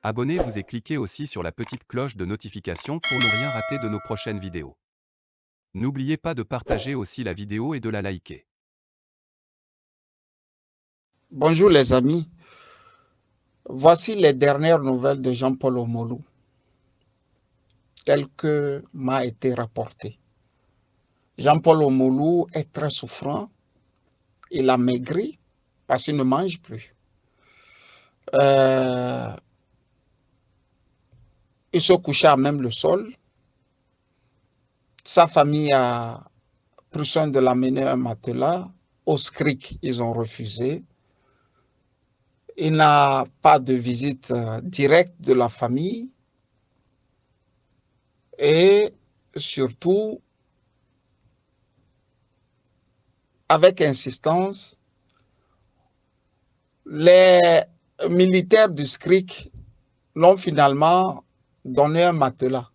Abonnez-vous et cliquez aussi sur la petite cloche de notification pour ne rien rater de nos prochaines vidéos. N'oubliez pas de partager aussi la vidéo et de la liker. Bonjour les amis, voici les dernières nouvelles de Jean-Paul Omolou, telles que m'a été rapporté. Jean-Paul Omolou est très souffrant, il a maigri parce qu'il ne mange plus. Il se couchait à même le sol. Sa famille a pris soin de l'amener un matelas. Au SCRIC, ils ont refusé. Il n'a pas de visite directe de la famille. Et surtout, avec insistance, les militaires du SCRIC l'ont finalement donné un matelas.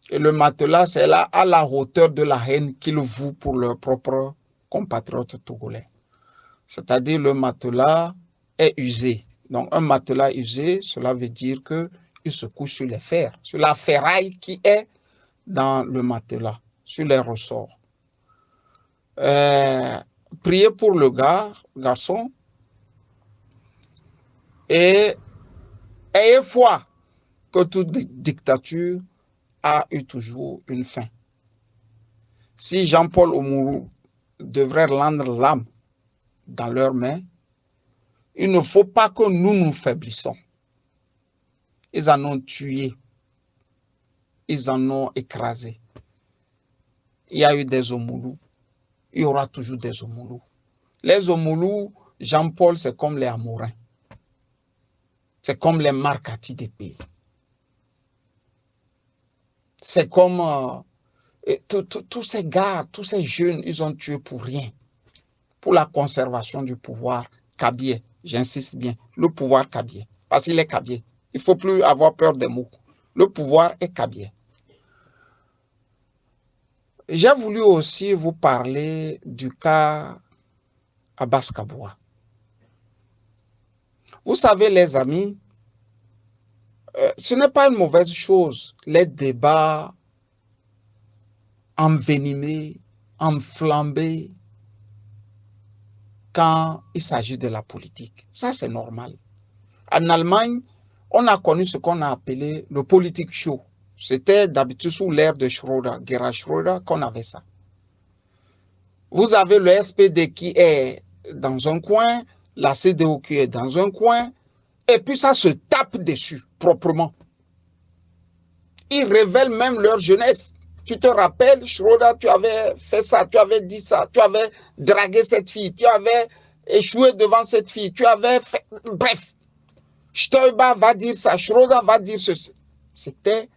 Et le matelas, c'est là à la hauteur de la haine qu'ils vouent pour leurs propres compatriotes togolais. C'est-à-dire le matelas est usé. Donc un matelas usé, cela veut dire qu'il se couche sur les fers, sur la ferraille qui est dans le matelas, sur les ressorts. Priez pour le garçon, et ayez foi que toute dictature a eu toujours une fin. Si Jean-Paul Omolou devrait rendre l'âme dans leurs mains, il ne faut pas que nous nous faiblissons. Ils en ont tué, ils en ont écrasé. Il y a eu des Omolou, il y aura toujours des Omolou. Les Omolou, Jean-Paul, c'est comme les Amourins. C'est comme les Marcati des pays. C'est comme tous ces gars, tous ces jeunes, ils ont tué pour rien. Pour la conservation du pouvoir cabier, j'insiste bien, le pouvoir cabier, parce qu'il est cabier. Il ne faut plus avoir peur des mots. Le pouvoir est cabier. J'ai voulu aussi vous parler du cas Abbas Kaboua. Vous savez, les amis, ce n'est pas une mauvaise chose, les débats envenimés, enflammés, quand il s'agit de la politique. Ça, c'est normal. En Allemagne, on a connu ce qu'on a appelé le politique show. C'était d'habitude sous l'ère de Schröder, Gerhard Schröder, qu'on avait ça. Vous avez le SPD qui est dans un coin, la CDU qui est dans un coin, et puis ça se tape dessus proprement. Ils révèlent même leur jeunesse. Tu te rappelles, Schröder, tu avais fait ça, tu avais dit ça, tu avais dragué cette fille, tu avais échoué devant cette fille, tu avais fait... Bref, Stoiber va dire ça, Schröder va dire ceci. C'était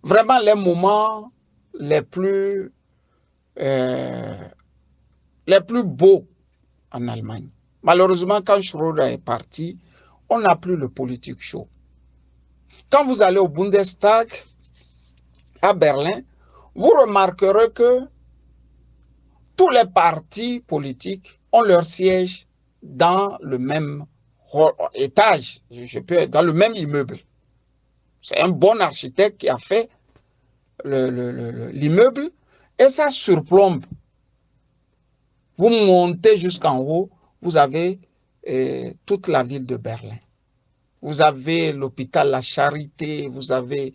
vraiment les moments les plus beaux en Allemagne. Malheureusement, quand Schröder est parti, on n'a plus le politique show. Quand vous allez au Bundestag, à Berlin, vous remarquerez que tous les partis politiques ont leur siège dans le même étage, dans le même immeuble. C'est un bon architecte qui a fait l'immeuble et ça surplombe. Vous montez jusqu'en haut, vous avez toute la ville de Berlin. Vous avez l'hôpital La Charité, vous avez,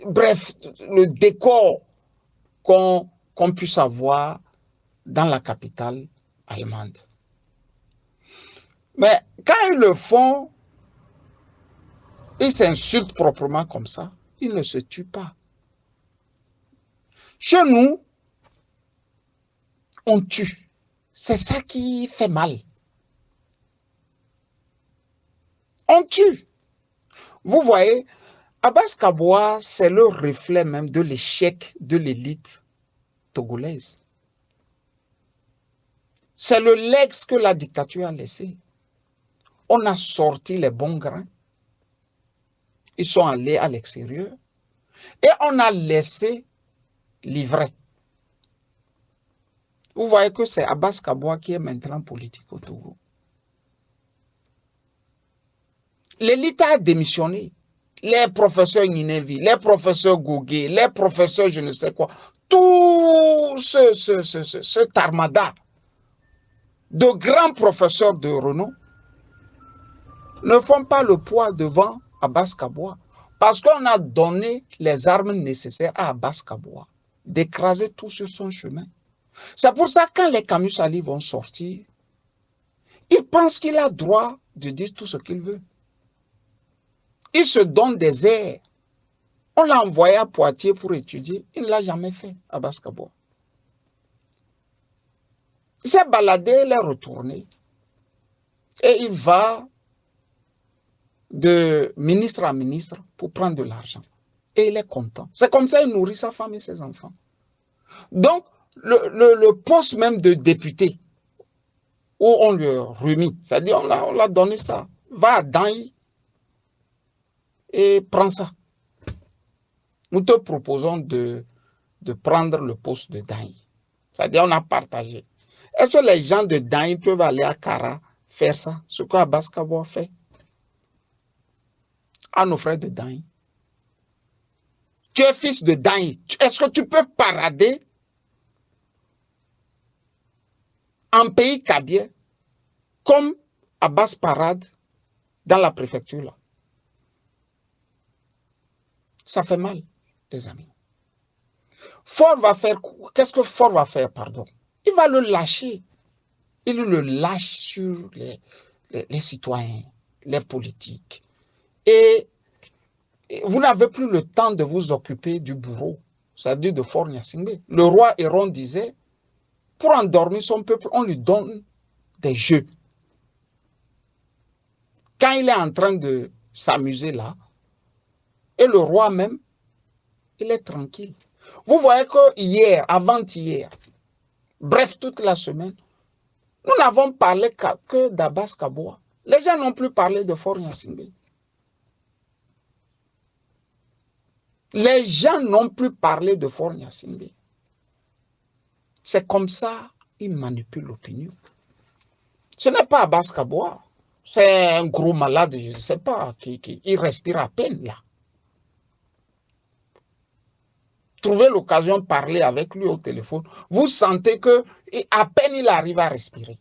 bref, le décor qu'on puisse avoir dans la capitale allemande. Mais quand ils le font, ils s'insultent proprement comme ça, ils ne se tuent pas. Chez nous, on tue. C'est ça qui fait mal. On tue. Vous voyez, Abbas Kaboua, c'est le reflet même de l'échec de l'élite togolaise. C'est le legs que la dictature a laissé. On a sorti les bons grains. Ils sont allés à l'extérieur. Et on a laissé l'ivraie. Vous voyez que c'est Abbas Kaboua qui est maintenant politique au Togo. L'élite a démissionné. Les professeurs Ninevi, les professeurs Gougué, les professeurs je ne sais quoi, tout cet armada de grands professeurs de renom ne font pas le poids devant Abbas Kaboua. Parce qu'on a donné les armes nécessaires à Abbas Kaboua d'écraser tout sur son chemin. C'est pour ça que quand les Camus Ali vont sortir, il pense qu'il a droit de dire tout ce qu'il veut. Il se donne des airs. On l'a envoyé à Poitiers pour étudier. Il ne l'a jamais fait, Abbas Kaboua. Il s'est baladé, il est retourné. Et il va de ministre à ministre pour prendre de l'argent. Et il est content. C'est comme ça qu'il nourrit sa femme et ses enfants. Donc, le poste même de député, où on lui a remis, c'est-à-dire on l'a donné ça, va à Danyi et prends ça. Nous te proposons de prendre le poste de Danyi. C'est-à-dire on a partagé. Est-ce que les gens de Danyi peuvent aller à Kara faire ça, ce qu'Abbas Kaboua fait à nos frères de Danyi? Tu es fils de Danyi. Est-ce que tu peux parader en pays kabien comme Abbas parade dans la préfecture là? Ça fait mal, les amis. Ford va faire, qu'est-ce que Ford va faire, pardon? Il va le lâcher. Il le lâche sur les citoyens, les politiques. Et vous n'avez plus le temps de vous occuper du bourreau, c'est-à-dire de Faure Gnassingbé. Le roi Héron disait, pour endormir son peuple, on lui donne des jeux. Quand il est en train de s'amuser là, et le roi même, il est tranquille. Vous voyez que hier, avant-hier, bref, toute la semaine, nous n'avons parlé que d'Abbas Kaboua. Les gens n'ont plus parlé de Faure Gnassingbé. Les gens n'ont plus parlé de Faure Gnassingbé. C'est comme ça qu'ils manipulent l'opinion. Ce n'est pas Abbas Kaboua. C'est un gros malade, je ne sais pas, il respire à peine là. Trouvez l'occasion de parler avec lui au téléphone. Vous sentez que à peine il arrive à respirer.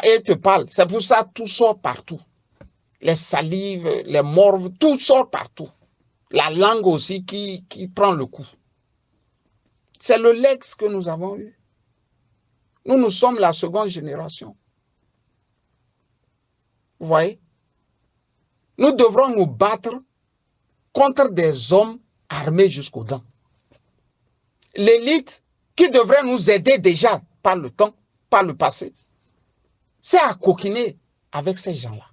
Et il te parle. C'est pour ça que tout sort partout. Les salives, les morves, tout sort partout. La langue aussi qui prend le coup. C'est le lex que nous avons eu. Nous sommes la seconde génération. Vous voyez? Nous devrons nous battre contre des hommes armés jusqu'aux dents. L'élite qui devrait nous aider déjà par le temps, par le passé, c'est à coquiner avec ces gens-là.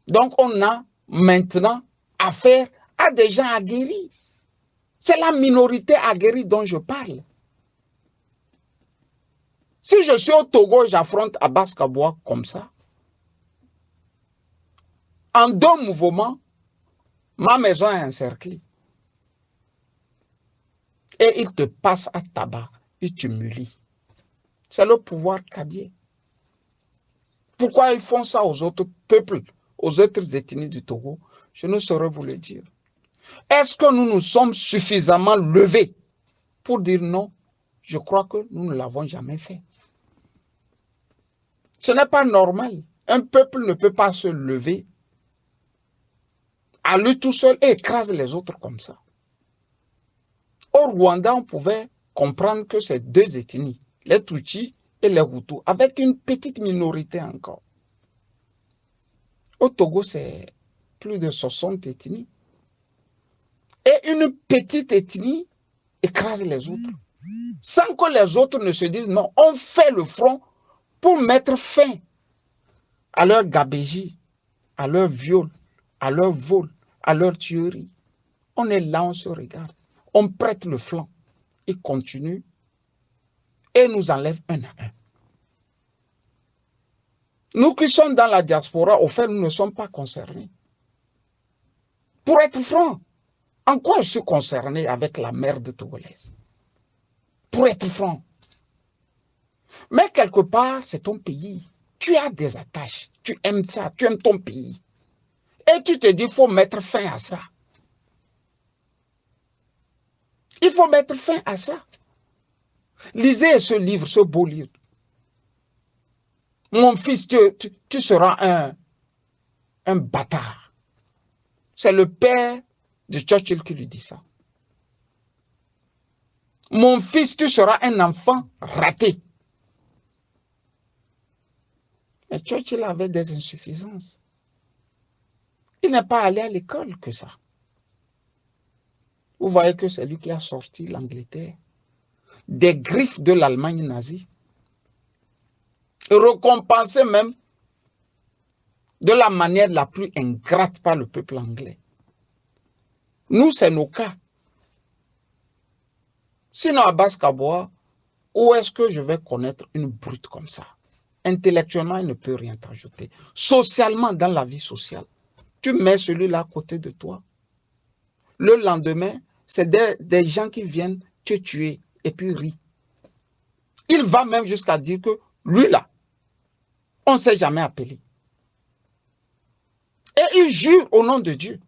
Donc, on a maintenant affaire à des gens aguerris. C'est la minorité aguerrie dont je parle. Si je suis au Togo, j'affronte Abbas Kaboua comme ça. En 2 mouvements, ma maison est encerclée. Et il te passe à tabac, il t'humilie. C'est le pouvoir kabier. Pourquoi ils font ça aux autres peuples, aux autres ethnies du Togo? Je ne saurais vous le dire. Est-ce que nous nous sommes suffisamment levés pour dire non? Je crois que nous ne l'avons jamais fait. Ce n'est pas normal. Un peuple ne peut pas se lever à lui tout seul et écraser les autres comme ça. Au Rwanda, on pouvait comprendre que ces 2 ethnies, les Tutsis et les Hutus, avec une petite minorité encore. Au Togo, c'est plus de 60 ethnies. Et une petite ethnie écrase les autres. Sans que les autres ne se disent non, on fait le front pour mettre fin à leur gabégie, à leur viol, à leur vol, à leur tuerie. On est là, on se regarde. On prête le flanc. Ils continuent et nous enlèvent un à un. Nous qui sommes dans la diaspora, au fait, nous ne sommes pas concernés. Pour être franc, en quoi je suis concerné avec la merde togolaise? Pour être franc. Mais quelque part, c'est ton pays. tu as des attaches, tu aimes ça, tu aimes ton pays. Et tu te dis, il faut mettre fin à ça. Il faut mettre fin à ça. Lisez ce livre, ce beau livre. Mon fils, tu seras un bâtard. C'est le père de Churchill qui lui dit ça. Mon fils, tu seras un enfant raté. Mais Churchill avait des insuffisances. Il n'est pas allé à l'école que ça. Vous voyez que c'est lui qui a sorti l'Angleterre des griffes de l'Allemagne nazie. Récompensé même de la manière la plus ingrate par le peuple anglais. Nous, c'est nos cas. Sinon, à Basse-Kabois, où est-ce que je vais connaître une brute comme ça? Intellectuellement, il ne peut rien t'ajouter. Socialement, dans la vie sociale, tu mets celui-là à côté de toi. Le lendemain, c'est des gens qui viennent te tuer et puis rient. Il va même jusqu'à dire que lui là, on ne s'est jamais appelé. Et il jure au nom de Dieu.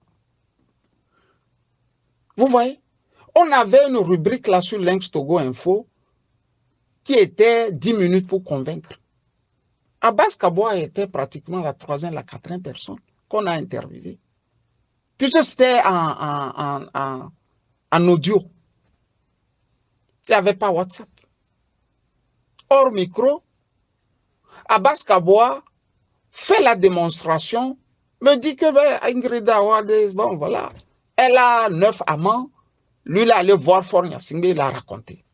Vous voyez, on avait une rubrique là sur Lynx Togo Info qui était 10 minutes pour convaincre. Abbas Kaboa était pratiquement la 3e, la 4e personne qu'on a interviewée. Puisque c'était en audio. Il n'y avait pas WhatsApp. Hors micro, Abbas Kaboa fait la démonstration, me dit que Ingrid Awade, bon voilà, elle a 9 amants. Lui, il est allé voir Fornia Singbe, il a raconté.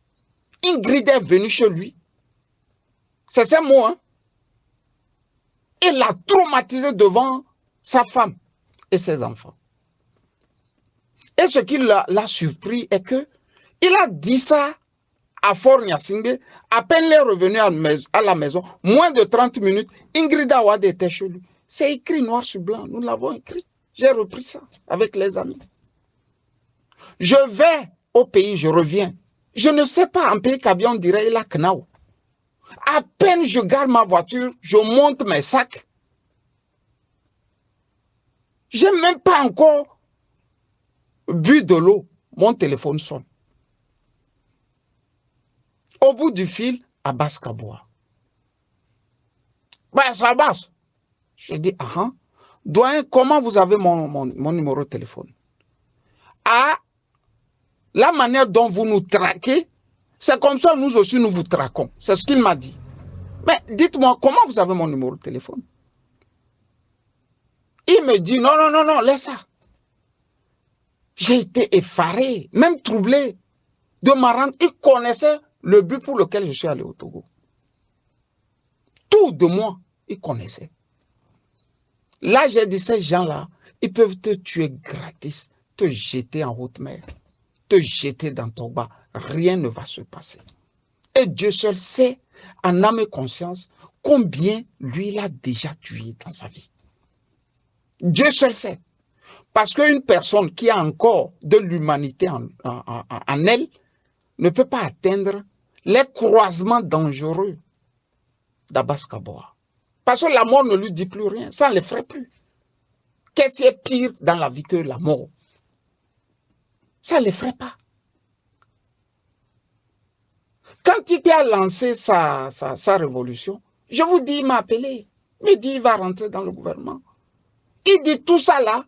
Ingrid est venue chez lui. C'est ces mots, hein. Il l'a traumatisé devant sa femme et ses enfants. Et ce qui l'a surpris est que il a dit ça à Fornia Singbe, à peine il est revenu à la maison, moins de 30 minutes, Ingrid Awade était chez lui. C'est écrit noir sur blanc, nous l'avons écrit. J'ai repris ça avec les amis. Je vais au pays, je reviens. Je ne sais pas, en pays Kabia, on dirait il a Knao. À peine je garde ma voiture, je monte mes sacs. Je n'ai même pas encore bu de l'eau. Mon téléphone sonne. Au bout du fil, Abbas Kaboa. Ben, ça Abbas. Je dis, ah, doyen, comment vous avez mon numéro de téléphone? Ah, la manière dont vous nous traquez, c'est comme ça nous aussi nous vous traquons. C'est ce qu'il m'a dit. Mais dites-moi, comment vous avez mon numéro de téléphone? Il me dit, non, non, non, non, laisse ça. J'ai été effaré, même troublé de me rendre. Il connaissait le but pour lequel je suis allé au Togo. Tout de moi, il connaissait. Là, j'ai dit, ces gens-là, ils peuvent te tuer gratis, te jeter en haute mer, te jeter dans ton bas. Rien ne va se passer. Et Dieu seul sait, en âme et conscience, combien lui, il a déjà tué dans sa vie. Dieu seul sait. Parce qu'une personne qui a encore de l'humanité en elle ne peut pas atteindre les croisements dangereux d'Abbas Kaboa. Parce que la mort ne lui dit plus rien, ça ne l'effraie plus. Qu'est-ce qui est pire dans la vie que la mort? Ça ne l'effraie pas. Quand il a lancé sa révolution, je vous dis, il m'a appelé. Il me dit, il va rentrer dans le gouvernement. Il dit tout ça là,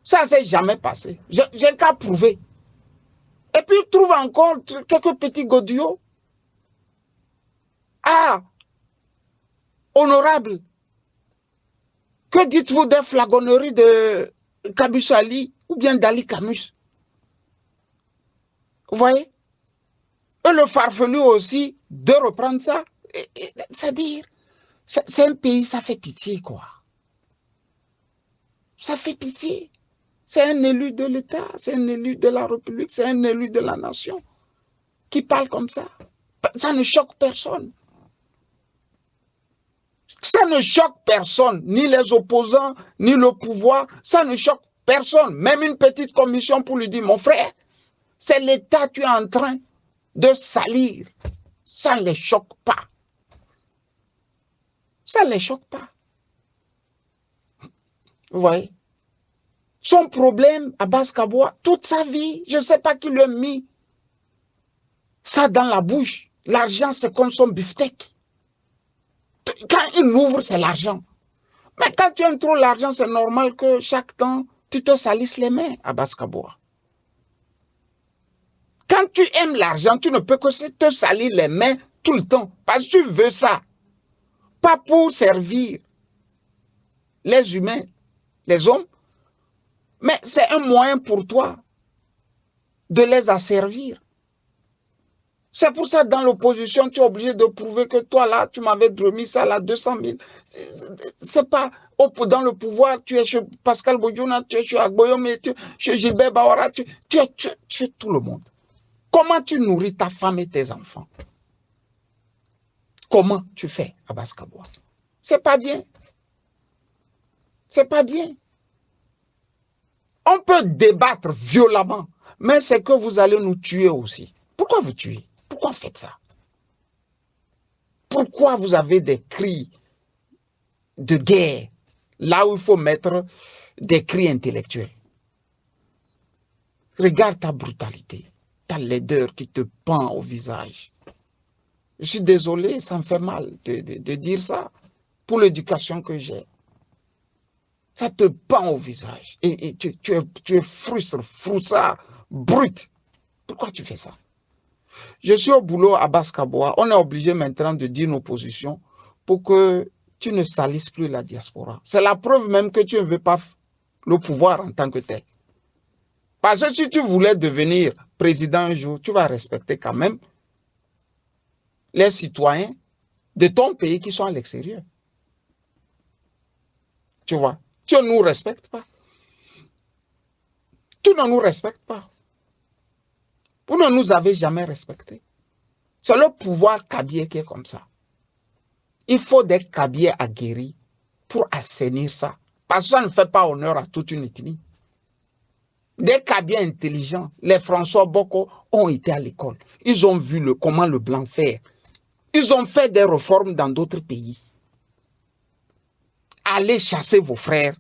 ça ne s'est jamais passé. J'ai qu'à prouver. Et puis il trouve encore quelques petits godillots. Ah, honorable, que dites-vous des flagonneries de Kabus Ali ou bien d'Ali Camus? Vous voyez? Et le farfelu aussi de reprendre ça. C'est-à-dire, c'est un pays, ça fait pitié, quoi. Ça fait pitié. C'est un élu de l'État, c'est un élu de la République, c'est un élu de la nation qui parle comme ça. Ça ne choque personne. Ça ne choque personne, ni les opposants, ni le pouvoir. Ça ne choque personne. Même une petite commission pour lui dire, mon frère, c'est l'État que tu es en train de salir. Ça ne les choque pas. Ça Ça ne les choque pas. Vous voyez? Son problème, Abbas Kaboua, toute sa vie, je ne sais pas qui lui a mis ça dans la bouche. L'argent, c'est comme son beefsteak. Quand il ouvre, c'est l'argent. Mais quand tu aimes trop l'argent, c'est normal que chaque temps, tu te salisses les mains, Abbas Kaboua. Quand tu aimes l'argent, tu ne peux que te salir les mains tout le temps. Parce que tu veux ça. Pas pour servir les humains, les hommes, mais c'est un moyen pour toi de les asservir. C'est pour ça, dans l'opposition, tu es obligé de prouver que toi, là, tu m'avais remis ça, là, 200 000. C'est pas, dans le pouvoir, tu es chez Pascal Bodjouna, tu es chez Agboyom, tu es chez Gilbert Bahora, tu es tout le monde. Comment tu nourris ta femme et tes enfants? Comment tu fais, Abbas Kaboua? C'est pas bien. C'est pas bien. On peut débattre violemment, mais c'est que vous allez nous tuer aussi. Pourquoi vous tuez? Pourquoi faites ça? Pourquoi vous avez des cris de guerre là où il faut mettre des cris intellectuels? Regarde ta brutalité, ta laideur qui te pend au visage. Je suis désolé, ça me fait mal de dire ça pour l'éducation que j'ai. Ça te pend au visage et tu es froussard, brut. Pourquoi tu fais ça? Je suis au boulot à Abbas Kaboua. On est obligé maintenant de dire nos positions pour que tu ne salisses plus la diaspora. C'est la preuve même que tu ne veux pas le pouvoir en tant que tel. Parce que si tu voulais devenir président un jour, tu vas respecter quand même les citoyens de ton pays qui sont à l'extérieur. Tu vois, tu ne nous respectes pas. Tu ne nous respectes pas. Vous ne nous avez jamais respectés. C'est le pouvoir kabier qui est comme ça. Il faut des kabiers aguerris pour assainir ça. Parce que ça ne fait pas honneur à toute une ethnie. Des kabiers intelligents, les François Boko ont été à l'école. Ils ont vu comment le blanc faire. Ils ont fait des réformes dans d'autres pays. Allez chasser vos frères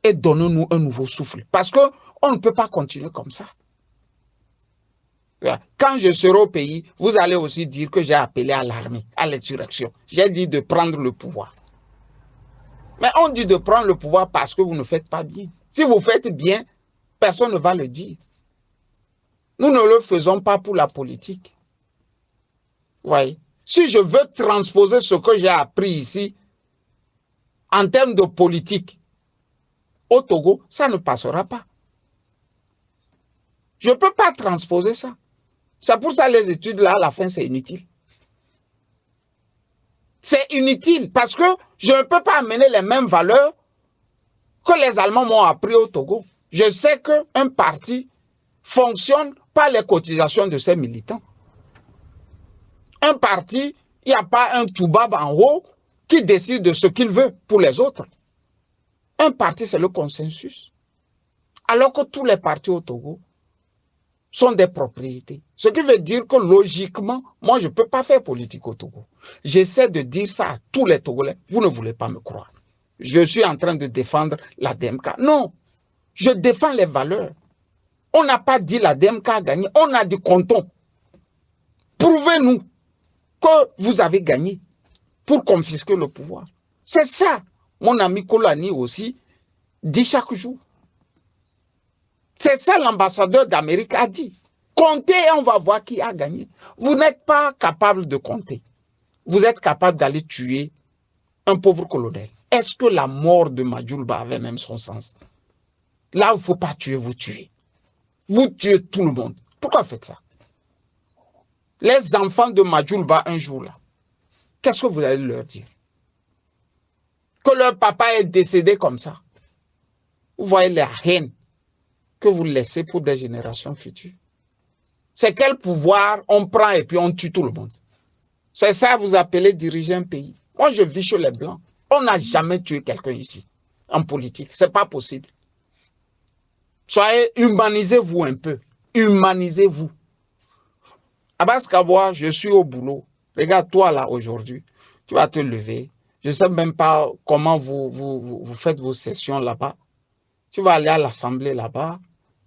et donnez-nous un nouveau souffle. Parce qu'on ne peut pas continuer comme ça. Quand je serai au pays, vous allez aussi dire que j'ai appelé à l'armée, à l'insurrection. J'ai dit de prendre le pouvoir. Mais on dit de prendre le pouvoir parce que vous ne faites pas bien. Si vous faites bien, personne ne va le dire. Nous ne le faisons pas pour la politique. Vous voyez? Si je veux transposer ce que j'ai appris ici, en termes de politique, au Togo, ça ne passera pas. Je ne peux pas transposer ça. C'est pour ça que les études, là, à la fin, c'est inutile. C'est inutile parce que je ne peux pas amener les mêmes valeurs que les Allemands m'ont appris au Togo. Je sais qu'un parti fonctionne par les cotisations de ses militants. Un parti, il n'y a pas un toubab en haut qui décide de ce qu'il veut pour les autres. Un parti, c'est le consensus. Alors que tous les partis au Togo sont des propriétés. Ce qui veut dire que logiquement, moi, je ne peux pas faire politique au Togo. J'essaie de dire ça à tous les Togolais. Vous ne voulez pas me croire. Je suis en train de défendre la DMK. Non, je défends les valeurs. On n'a pas dit la DMK a gagné, on a dit comptons. Prouvez-nous que vous avez gagné pour confisquer le pouvoir. C'est ça, mon ami Kolani aussi dit chaque jour. C'est ça l'ambassadeur d'Amérique a dit. Comptez et on va voir qui a gagné. Vous n'êtes pas capable de compter. Vous êtes capable d'aller tuer un pauvre colonel. Est-ce que la mort de Majulba avait même son sens? Là où il ne faut pas tuer, vous tuez. Vous tuez tout le monde. Pourquoi faites ça? Les enfants de Majulba un jour là, qu'est-ce que vous allez leur dire? Que leur papa est décédé comme ça. Vous voyez la haine que vous laissez pour des générations futures. C'est quel pouvoir on prend et puis on tue tout le monde. C'est ça vous appelez diriger un pays. Moi, je vis chez les Blancs. On n'a jamais tué quelqu'un ici, en politique. Ce n'est pas possible. Soyez, humanisez-vous un peu. Humanisez-vous. Abbas Kaboua, je suis au boulot. Regarde, toi là, aujourd'hui, tu vas te lever, Je ne sais même pas comment vous faites vos sessions là-bas. Tu vas aller à l'Assemblée là-bas,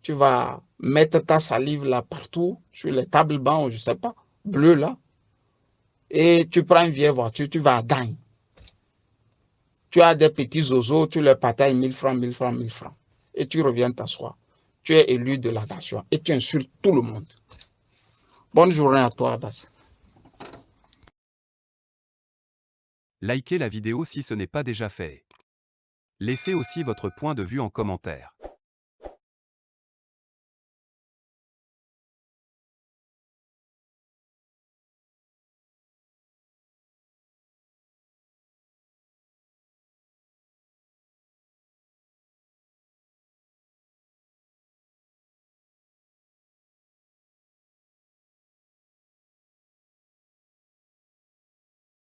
tu vas mettre ta salive là partout, sur les tables bancs, je ne sais pas, bleu là, et tu prends une vieille voiture, tu vas à Dagne. Tu as des petits zozos, tu leur partages 1000 francs, 1000 francs, 1000 francs. Et tu reviens t'asseoir. Tu es élu de la nation et tu insultes tout le monde. Bonne journée à toi, Abbas. Likez la vidéo si ce n'est pas déjà fait. Laissez aussi votre point de vue en commentaire.